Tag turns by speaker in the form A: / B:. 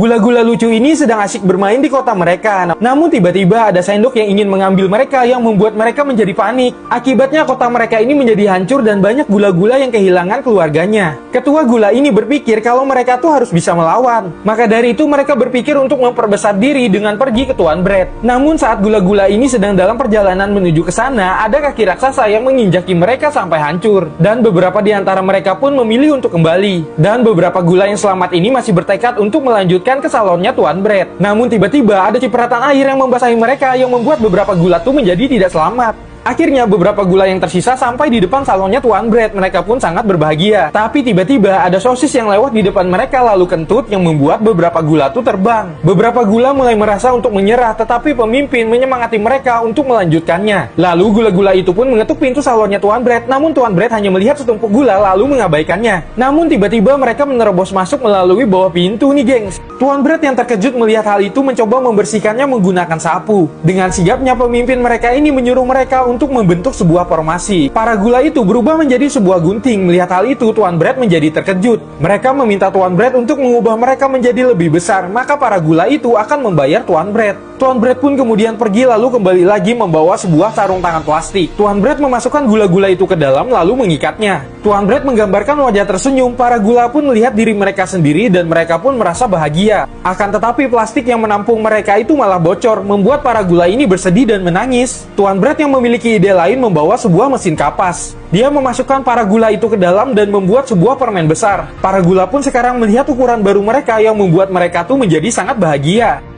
A: Gula-gula lucu ini sedang asyik bermain di kota mereka. Namun tiba-tiba ada sendok yang ingin mengambil mereka yang membuat mereka menjadi panik. Akibatnya kota mereka ini menjadi hancur dan banyak gula-gula yang kehilangan keluarganya. Ketua gula ini berpikir kalau mereka tuh harus bisa melawan. Maka dari itu mereka berpikir untuk memperbesar diri dengan pergi ke Tuan Bread. Namun saat gula-gula ini sedang dalam perjalanan menuju ke sana, ada kaki raksasa yang menginjaki mereka sampai hancur. Dan beberapa di antara mereka pun memilih untuk kembali. Dan beberapa gula yang selamat ini masih bertekad untuk melanjutkan ke salonnya Tuan Bread. Namun tiba-tiba ada cipratan air yang membasahi mereka yang membuat beberapa gula tuh menjadi tidak selamat. Akhirnya beberapa gula yang tersisa sampai di depan salonnya Tuan Bread. Mereka pun sangat berbahagia. Tapi tiba-tiba ada sosis yang lewat di depan mereka lalu kentut yang membuat beberapa gula tuh terbang. Beberapa gula mulai merasa untuk menyerah, tetapi pemimpin menyemangati mereka untuk melanjutkannya. Lalu gula-gula itu pun mengetuk pintu salonnya Tuan Bread. Namun Tuan Bread hanya melihat setumpuk gula lalu mengabaikannya. Namun tiba-tiba mereka menerobos masuk melalui bawah pintu nih gengs. Tuan Bread yang terkejut melihat hal itu mencoba membersihkannya menggunakan sapu. Dengan sigapnya pemimpin mereka ini menyuruh mereka untuk membentuk sebuah formasi. Para gula itu berubah menjadi sebuah gunting. Melihat hal itu, Tuan Bread menjadi terkejut. Mereka meminta Tuan Bread untuk mengubah mereka menjadi lebih besar, maka para gula itu akan membayar Tuan Bread. Tuan Bread pun kemudian pergi lalu kembali lagi membawa sebuah sarung tangan plastik. Tuan Bread memasukkan gula-gula itu ke dalam lalu mengikatnya. Tuan Bread menggambarkan wajah tersenyum. Para gula pun melihat diri mereka sendiri dan mereka pun merasa bahagia. Akan tetapi plastik yang menampung mereka itu malah bocor, membuat para gula ini bersedih dan menangis. Tuan Bread yang memiliki ide lain membawa sebuah mesin kapas. Dia memasukkan para gula itu ke dalam dan membuat sebuah permen besar. Para gula pun sekarang melihat ukuran baru mereka yang membuat mereka tuh menjadi sangat bahagia.